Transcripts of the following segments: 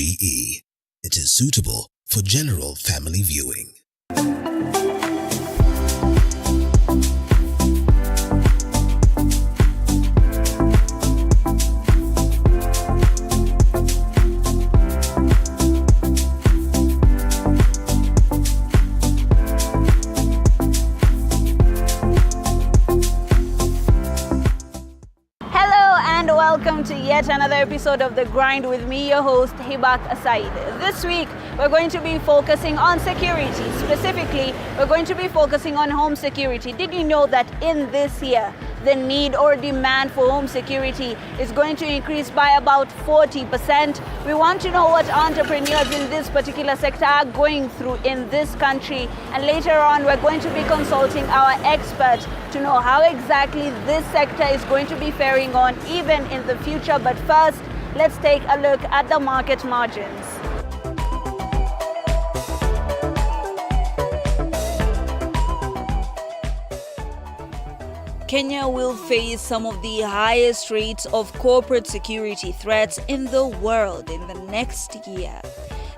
GE. It is suitable for general family viewing. Welcome to yet another episode of The Grind with me, your host, Hibak Asaid. This week, we're going to be focusing on security. Specifically, we're going to be focusing on home security. Did you know that in this year, the need or demand for home security is going to increase by about 40%? We want to know what entrepreneurs in this particular sector are going through in this country. And later on, we're going to be consulting our expert to know how exactly this sector is going to be faring on even in the future. But first, let's take a look at the market margins. Kenya will face some of the highest rates of corporate security threats in the world in the next year.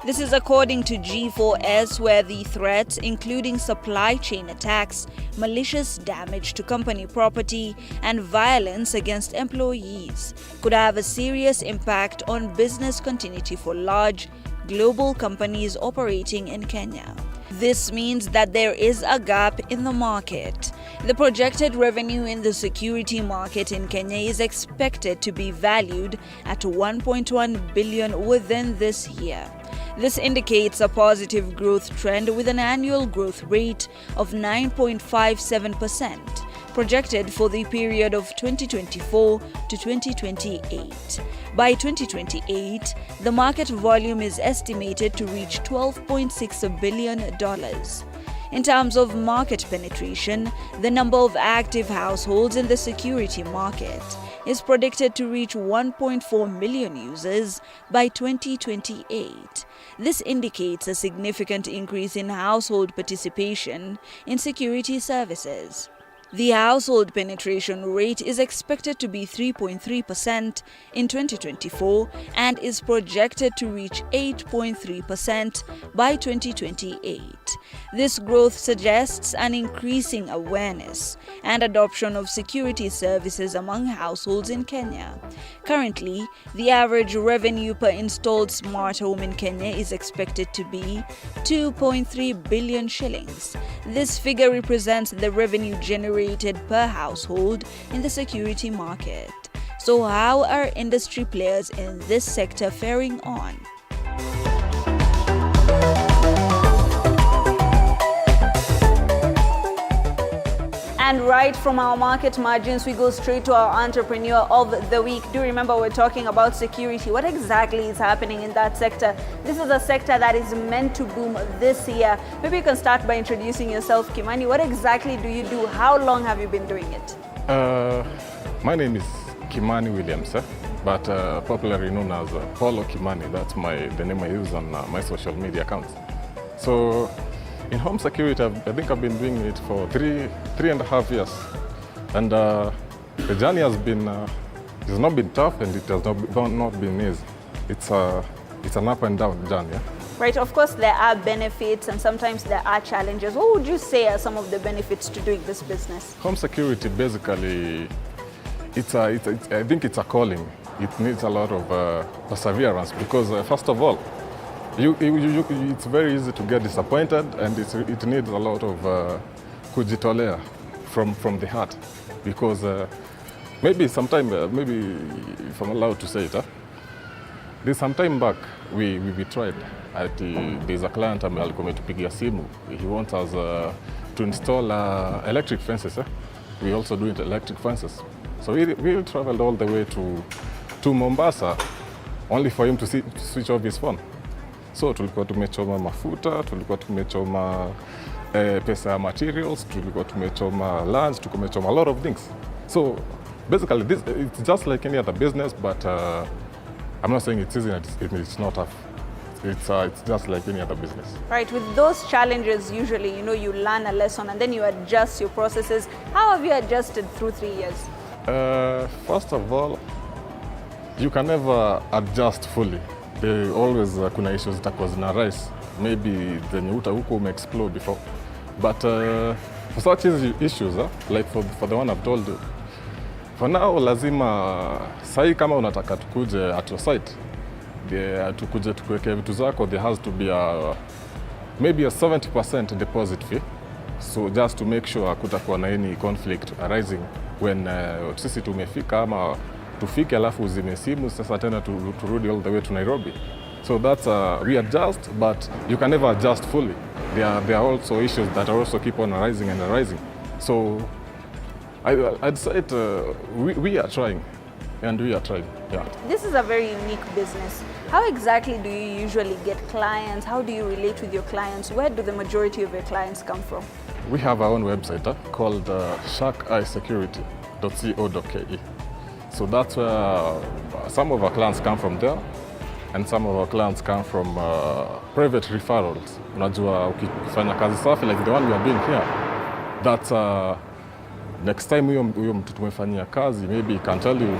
This is according to G4S, where the threats, including supply chain attacks, malicious damage to company property, and violence against employees, could have a serious impact on business continuity for large global companies operating in Kenya. This means that there is a gap in the market. The projected revenue in the security market in Kenya is expected to be valued at 1.1 billion within this year. This indicates a positive growth trend with an annual growth rate of 9.57%, projected for the period of 2024 to 2028. By 2028, the market volume is estimated to reach $12.6 billion. In terms of market penetration, the number of active households in the security market is predicted to reach 1.4 million users by 2028. This indicates a significant increase in household participation in security services. The household penetration rate is expected to be 3.3% in 2024 and is projected to reach 8.3% by 2028. This growth suggests an increasing awareness and adoption of security services among households in Kenya. Currently, the average revenue per installed smart home in Kenya is expected to be 2.3 billion shillings. This figure represents the revenue generated per household in the security market. So how are industry players in this sector faring on? And right from our market margins, we go straight to our entrepreneur of the week. Do remember we're talking about security. What exactly is happening in that sector? This is a sector that is meant to boom this year. Maybe you can start by introducing yourself, Kimani. What exactly do you do? How long have you been doing it? My name is Kimani Williams, but popularly known as Paulo Kimani. That's the name I use on my social media accounts. So, in home security, I think I've been doing it for three and a half years. And the journey has not been tough, and it has not been easy. It's an up and down journey. Yeah? Right, of course there are benefits and sometimes there are challenges. What would you say are some of the benefits to doing this business? Home security, basically, I think it's a calling. It needs a lot of perseverance because first of all, it's very easy to get disappointed, and it needs a lot of kujitolea from the heart, because maybe if I'm allowed to say it, there's some time back we tried. There's a client alikuwa ametupigia simu. He wants us to install electric fences. We also do electric fences. So we traveled all the way to Mombasa only for him to switch off his phone. So tulikuwa tumechoma mafuta, tulikuwa tumechoma pesa ya materials, tulikuwa tumechoma lunch, tumechoma a lot of things. So basically it's just like any other business, but I'm not saying it's easy, it's not tough. It's just like any other business. Right, with those challenges, usually, you learn a lesson and then you adjust your processes. How have you adjusted through 3 years? First of all, you can never adjust fully. always kuna issues zitakuwa zina rise, maybe zenye huko ume-explore before. But for such issues, like for the one I've told you, for now lazima sahi kama unataka tukuje at your site, tukuje tukuweke vitu zako, there has to be maybe a 70% deposit fee. So just to make sure hakutakuwa na any conflict arising when sisi tumefika ama tufike alafu uzime simu sasa tena turudi all the way to Nairobi. So that's we adjust, but you can never adjust fully. There are also issues that also keep on arising and arising. So I'd say we are trying, and we are trying. Yeah. This is a very unique business. How exactly do you usually get clients? How do you relate with your clients? Where do the majority of your clients come from? We have our own website called sharkeyesecurity.co.ke. So that's where some of our clients come from there, and some of our clients come from private referrals. Unajua ukifanya kazi safi like the one we are doing here, that next time huyo mtu tumefanyia kazi, maybe he can tell you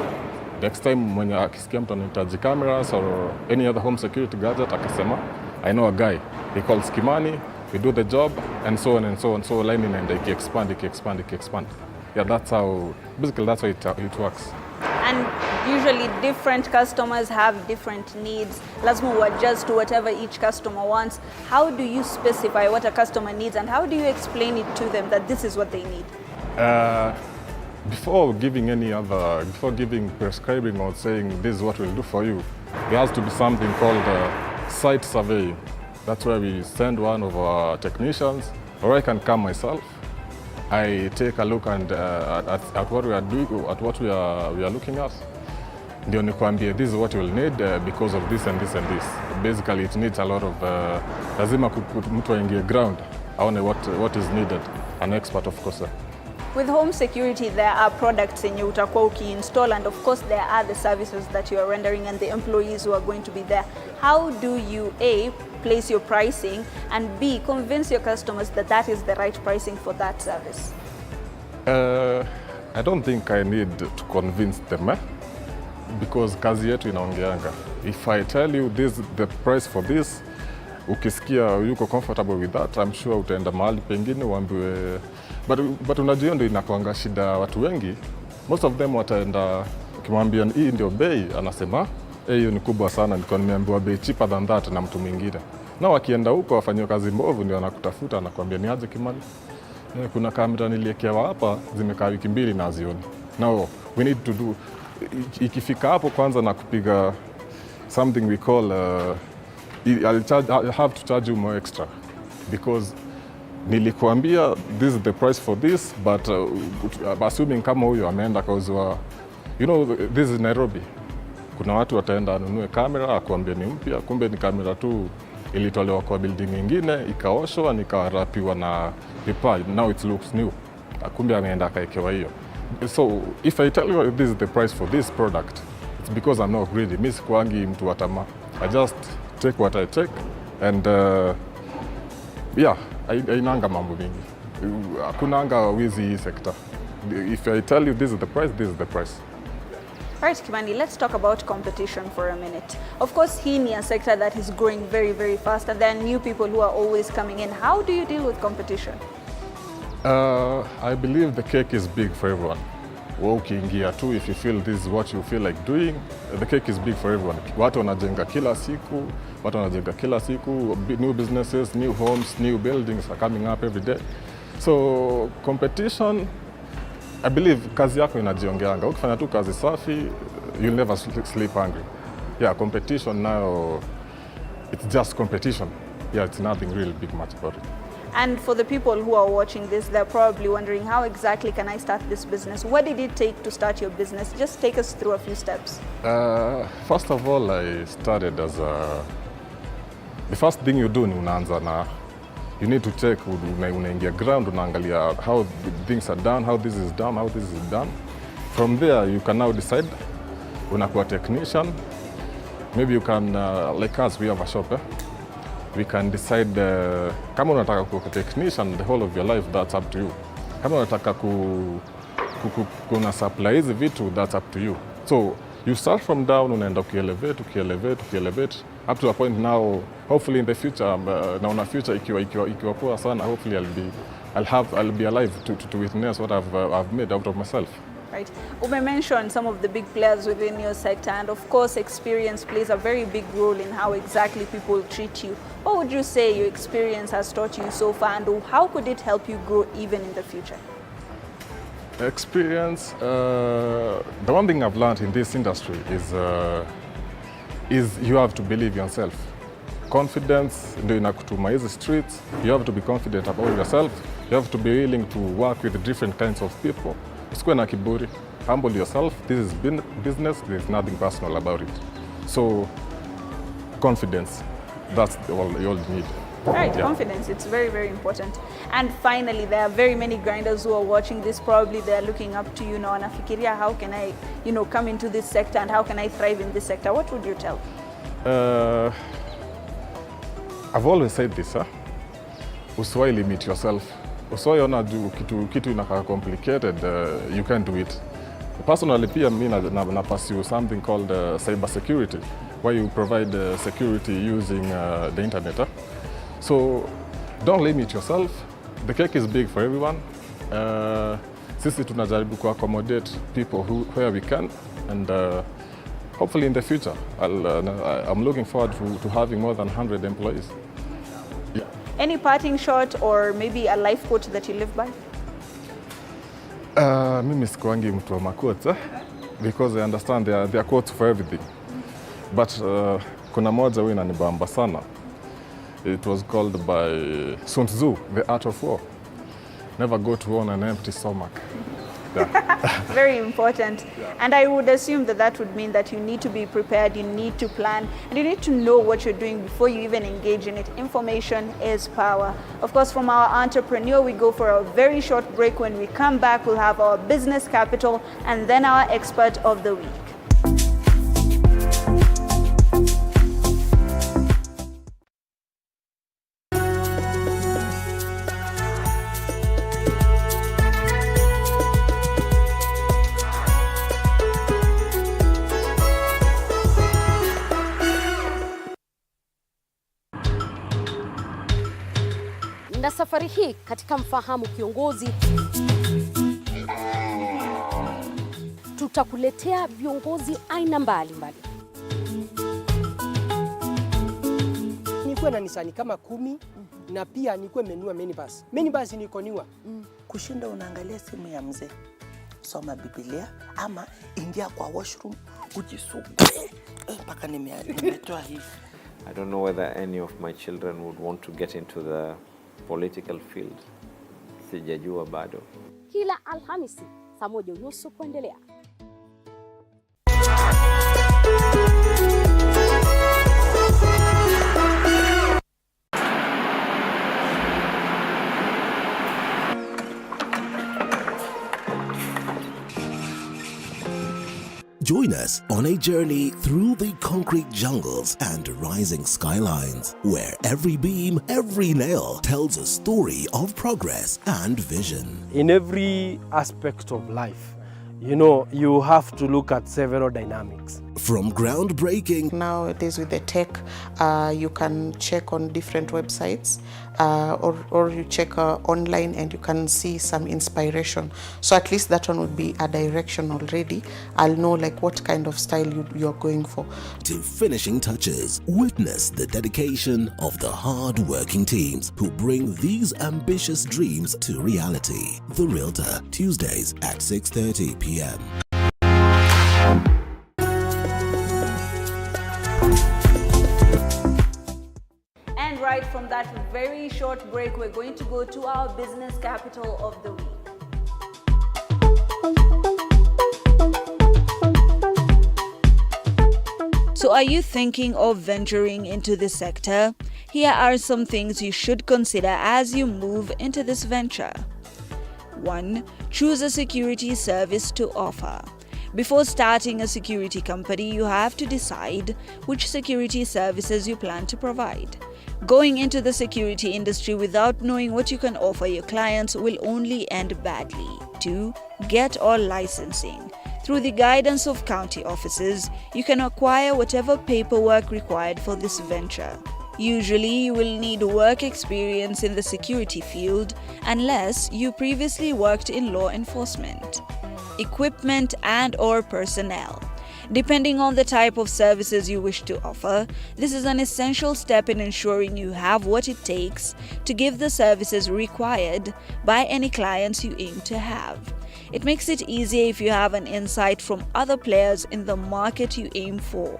next time mwenye akisikia mtu anahitaji cameras or any other home security gadget akasema, I know a guy, he calls Kimani, we do the job, and so on and so on. So line in and expand. Yeah, that's how, basically that's how it works. And usually different customers have different needs. Lazima adjust to whatever each customer wants. How do you specify what a customer needs, and how do you explain it to them that this is what they need? Before giving prescribing or saying this is what we'll do for you, there has to be something called site survey. That's where we send one of our technicians, or I can come myself. I take a look and at what we are doing, at what we are looking at. Ndio nikwambie this is what you will need because of this and this and this. Basically it needs a lot of lazima mtu aingie ground aone what is needed, an expert of course. With home security, there are products yenye utakuwa ukiinstall, and of course there are the services that you are rendering and the employees who are going to be there. How do you A, place your pricing, and B, convince your customers that that is the right pricing for that service? I don't think I need to convince them, because kazi yetu inaongeanga. If I tell you this is the price for this, ukisikia yuko comfortable with that, I'm sure utaenda mahali pengine uambiwe. But unajua ndio inakuanga shida watu wengi. Most of them wataenda ukimwambia hii ndio bei, anasema hiyo ni kubwa sana, niko nimeambiwa bei cheaper than that na mtu mwingine. Na wakienda huko wafanywe kazi mbovu ndio anakutafuta, anakuambia ni aje Kimani, kuna kamera niliekewa hapa zimekaa wiki 2 na zioni. Now we need to do, ikifika hapo kwanza na kupiga something we call I'll have to charge you more extra, because nilikuambia this is the price for this, but assuming kama huyo ameenda kauzwa, you know, this is Nairobi. Kuna watu wataenda anunue kamera akuambia ni mpya, kumbe ni kamera tu ilitolewa kwa building nyingine ikaoshwa nikarapiwa na repair, now it looks new, kumbe ameenda kaekewa hiyo. So if I tell you this is the price for this product, it's because I'm not greedy. Mimi sikuangi mtu wa tamaa. I just take what I take, and yeah, ainanga mambo mingi. Hakunanga wizi hii sector. If I tell you this is the price, this is the price. Right, Kimani, let's talk about competition for a minute. Of course, hii ni a sector that is growing very, very fast, and there are new people who are always coming in. How do you deal with competition? I believe the cake is big for everyone. Ukiingia tu, if you feel this is what you feel like doing, the cake is big for everyone. Watu wanajenga kila siku, new businesses, new homes, new buildings are coming up every day. So competition, I believe kazi yako inajiongeanga. Ukifanya tu kazi safi, you'll never sleep hungry. Yeah, competition now, it's just competition. Yeah, it's nothing really big much about it. And for the people who are watching this, they're probably wondering, how exactly can I start this business? What did it take to start your business? Just take us through a few steps. First of all, I started as the first thing you do ni unaanza na, you need to check, unaingia ground, unaangalia how things are done, how this is done, how this is done. From there, you can now decide, unakuwa technician. Maybe you can, like us, we have a shop, we can decide, kama unataka kuwa technician the whole of your life, that's up to you. Kama unataka kuna supply hizi vitu, that's up to you. So you start from down, unaenda ukielevate, up to a point now. Hopefully in the future, naona future ikiwa poa sana, hopefully I'll be alive to witness what I've made out of myself. Right. Ume mentioned some of the big players within your sector, and of course experience plays a very big role in how exactly people treat you. What would you say your experience has taught you so far, and how could it help you grow even in the future? Experience, the one thing I've learned in this industry is you have to believe yourself. Confidence ndio inakutuma hizi streets. You have to be confident about yourself. You have to be willing to work with different kinds of people. Usikuwe na kiburi. Humble yourself. This is business. There is nothing personal about it. So, confidence. That's all you need. Right, yeah. Confidence, it's very, very important. And finally, there are very many grinders who are watching this. Probably they're looking up to you now and afikiria, how can I, come into this sector and how can I thrive in this sector? What would you tell? I've always said this, usiwahi limit yourself. Usiwahi ona kitu inakaa complicated, you can't do it. Personally, pia mimi na pursue something called cyber security, where you provide security using the internet. So don't limit yourself. The cake is big for everyone. Sisi tunajaribu ku accommodate people where we can, and hopefully in the future, I'm looking forward to having more than 100 employees. Yeah. Any parting shot or maybe a life quote that you live by? Mimi sikuangi mtu wa quotes, because I understand there are quotes for everything. But kuna moja huwa inanibamba sana. It was called by Sun Tzu, The Art of War. Never go to war on an empty stomach. Yeah. Very important. Yeah. And I would assume that would mean that you need to be prepared, you need to plan, and you need to know what you're doing before you even engage in it. Information is power. Of course, from our entrepreneur, we go for a very short break. When we come back, we'll have our business capital and then our expert of the week. Na safari hii katika Mfahamu Kiongozi tutakuletea viongozi aina mbalimbali. Nikuwe na Nisani kama 10 na pia nikuwe menua minibus. Minibus niko niwa. Kushinda unaangalia simu ya mzee. Soma Biblia ama ingia kwa washroom ujisugue mpaka nimetoa hivi. I don't know whether any of my children would want to get into the political field. Sijajua bado. Kila Alhamisi saa 1:30 kuendelea. Join us on a journey through the concrete jungles and rising skylines, where every beam, every nail tells a story of progress and vision. In every aspect of life, you have to look at several dynamics. From groundbreaking, Nowadays with the tech, you can check on different websites or you check online and you can see some inspiration. So at least that one would be a direction already. I'll know what kind of style you're going for. to finishing touches, witness the dedication of the hard-working teams who bring these ambitious dreams to reality. The Realtor, Tuesdays at 6:30 p.m. And right from that very short break, we're going to go to our business capital of the week. So are you thinking of venturing into this sector? Here are some things you should consider as you move into this venture. 1. Choose a security service to offer. Before starting a security company, you have to decide which security services you plan to provide. Going into the security industry without knowing what you can offer your clients will only end badly. 2. Get all licensing. Through the guidance of county offices, you can acquire whatever paperwork required for this venture. Usually, you will need work experience in the security field unless you previously worked in law enforcement. Equipment and/or personnel. Depending on the type of services you wish to offer, this is an essential step in ensuring you have what it takes to give the services required by any clients you aim to have. It makes it easier if you have an insight from other players in the market you aim for.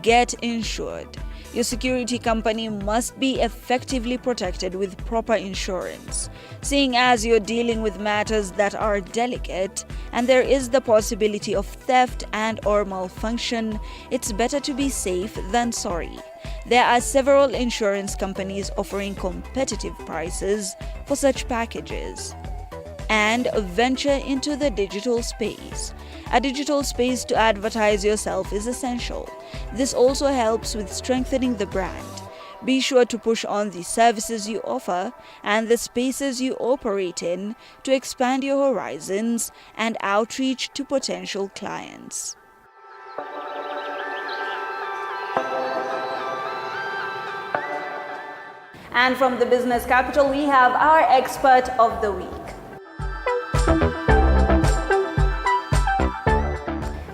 Get insured. Your security company must be effectively protected with proper insurance. Seeing as you're dealing with matters that are delicate and there is the possibility of theft and/or malfunction, it's better to be safe than sorry. There are several insurance companies offering competitive prices for such packages. And venture into the digital space. A digital space to advertise yourself is essential. This also helps with strengthening the brand. Be sure to push on the services you offer and the spaces you operate in to expand your horizons and outreach to potential clients. And from the business capital, we have our expert of the week.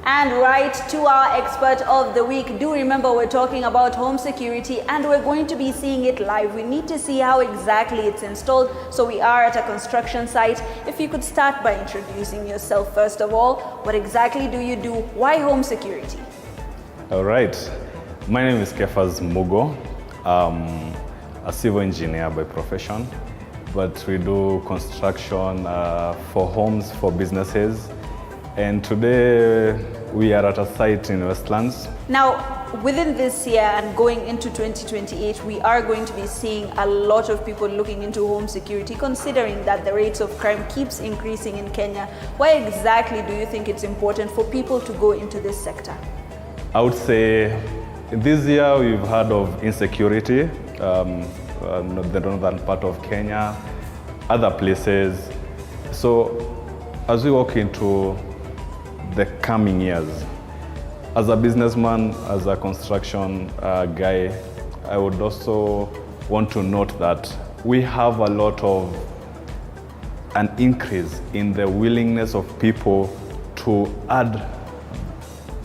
And right to our expert of the week. Do remember we're talking about home security and we're going to be seeing it live. We need to see how exactly it's installed. So we are at a construction site. If you could start by introducing yourself first of all. What exactly do you do? Why home security? All right. My name is Kefas Mugo. I'm a civil engineer by profession, but we do construction for homes, for businesses. And today we are at a site in Westlands. Now, within this year and going into 2028, we are going to be seeing a lot of people looking into home security, considering that the rates of crime keeps increasing in Kenya. Why exactly do you think it's important for people to go into this sector? I would say this year we've heard of insecurity, the northern part of Kenya, other places. So as we walk into the coming years, as a businessman, as a construction guy, I would also want to note that we have a lot of an increase in the willingness of people to add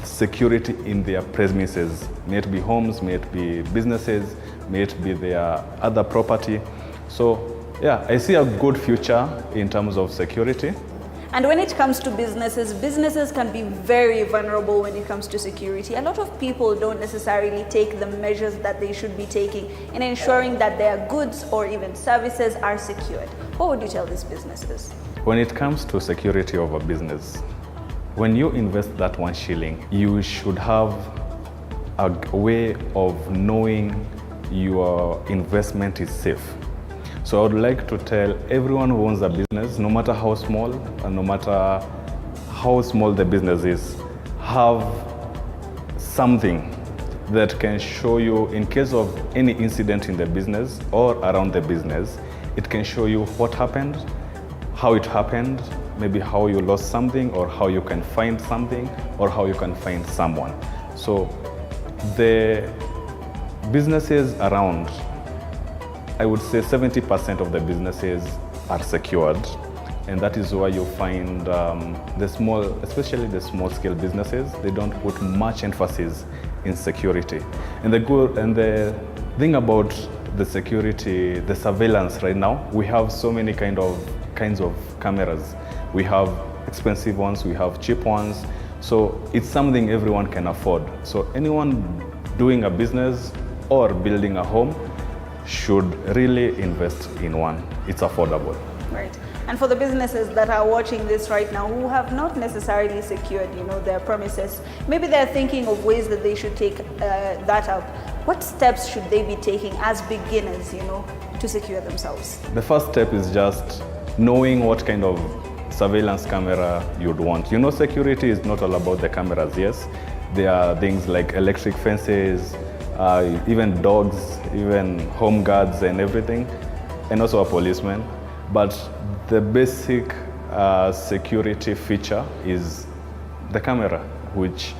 security in their premises. May it be homes, may it be businesses, may it be their other property. So yeah, I see a good future in terms of security. And when it comes to businesses, businesses can be very vulnerable when it comes to security. A lot of people don't necessarily take the measures that they should be taking in ensuring that their goods or even services are secured. What would you tell these businesses? When it comes to security of a business, when you invest that 1 shilling, you should have a way of knowing your investment is safe. So I would like to tell everyone who owns a business, no matter how small and no matter how small the business is, have something that can show you in case of any incident in the business or around the business, it can show you what happened, how it happened, maybe how you lost something or how you can find something or how you can find someone. So the businesses around, I would say 70% of the businesses are secured, and that is why you find the small, especially the small scale businesses, they don't put much emphasis in security. And the thing about the security, the surveillance right now, we have so many kinds of cameras. We have expensive ones, we have cheap ones. So it's something everyone can afford. So anyone doing a business or building a home should really invest in one. It's affordable. Right. And for the businesses that are watching this right now who have not necessarily secured, their premises, maybe they're thinking of ways that they should take that up. What steps should they be taking as beginners, to secure themselves? The first step is just knowing what kind of surveillance camera you'd want. Security is not all about the cameras, yes. There are things like electric fences, even dogs, even home guards and everything, and also a policeman. But the basic security feature is the camera, which,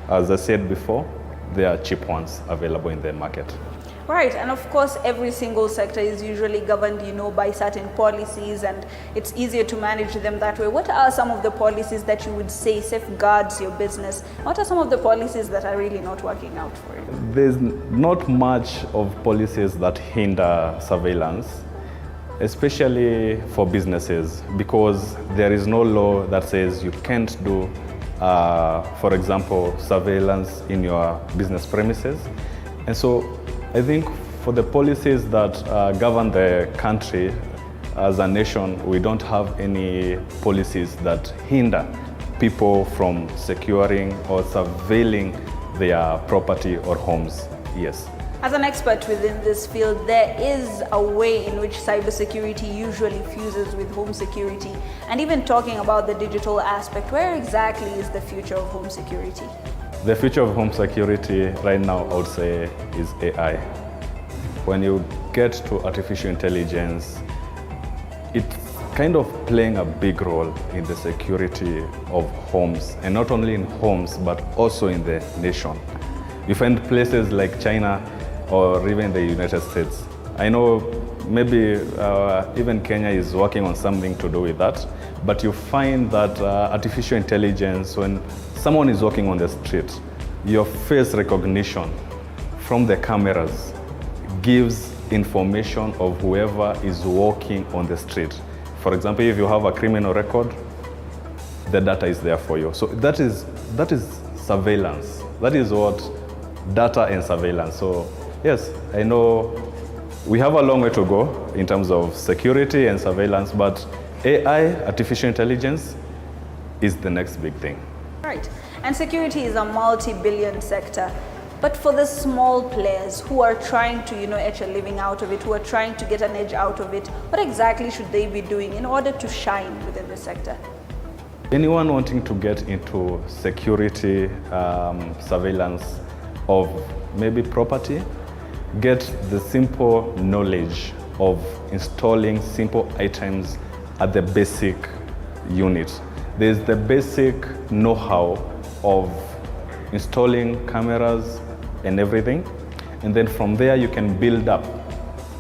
as I said before, there are cheap ones available in the market. Right, and of course every single sector is usually governed, by certain policies, and it's easier to manage them that way. What are some of the policies that you would say safeguards your business? What are some of the policies that are really not working out for you? There's not much of policies that hinder surveillance, especially for businesses, because there is no law that says you can't do, for example, surveillance in your business premises. And so I think for the policies that govern the country as a nation, we don't have any policies that hinder people from securing or surveilling their property or homes. Yes. As an expert within this field, there is a way in which cybersecurity usually fuses with home security. And even talking about the digital aspect, where exactly is the future of home security? The future of home security right now, I would say, is AI. When you get to artificial intelligence, it's kind of playing a big role in the security of homes, and not only in homes, but also in the nation. You find places like China or even the United States. I know maybe even Kenya is working on something to do with that, but you find that artificial intelligence, when someone is walking on the street, your face recognition from the cameras gives information of whoever is walking on the street. For example, if you have a criminal record, the data is there for you. So that is surveillance. That is what data and surveillance. So yes, I know we have a long way to go in terms of security and surveillance, but AI, artificial intelligence, is the next big thing. Right, and security is a multi-billion sector. But for the small players who are trying to, etch a living out of it, who are trying to get an edge out of it, what exactly should they be doing in order to shine within the sector? Anyone wanting to get into security, surveillance of maybe property, get the simple knowledge of installing simple items at the basic unit. There's the basic know-how of installing cameras and everything, and then from there you can build up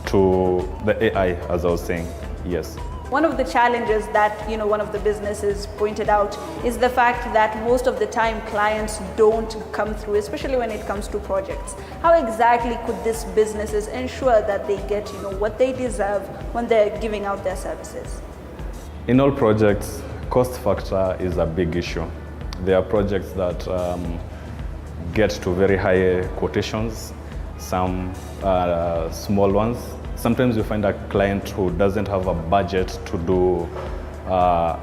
to the AI, as I was saying. Yes. One of the challenges that one of the businesses pointed out is the fact that most of the time clients don't come through, especially when it comes to projects. How exactly could these businesses ensure that they get what they deserve when they're giving out their services? In all projects, cost factor is a big issue. There are projects that get to very high quotations, some small ones. Sometimes you find a client who doesn't have a budget to do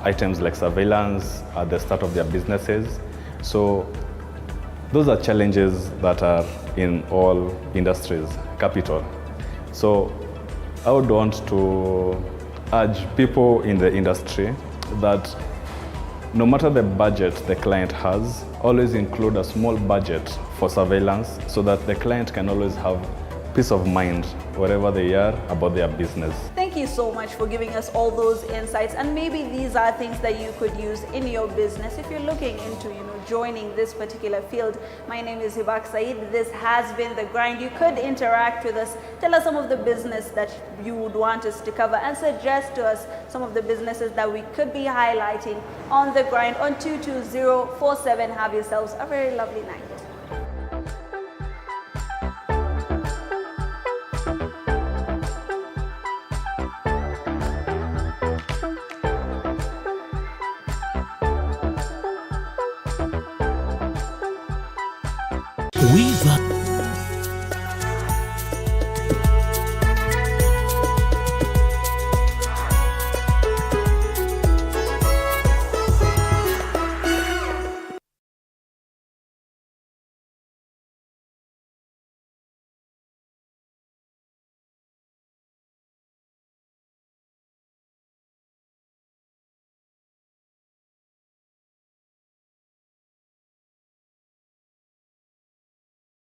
items like surveillance at the start of their businesses. So those are challenges that are in all industries, capital. So I would want to urge people in the industry that no matter the budget the client has, always include a small budget for surveillance so that the client can always have peace of mind wherever they are about their business. Thank you so much for giving us all those insights, and maybe these are things that you could use in your business if you're looking into joining this particular field. My name is Hibak Said. This has been The Grind. You could interact with us, tell us some of the business that you would want us to cover, and suggest to us some of the businesses that we could be highlighting on The Grind on 22047. Have yourselves a very lovely night. We've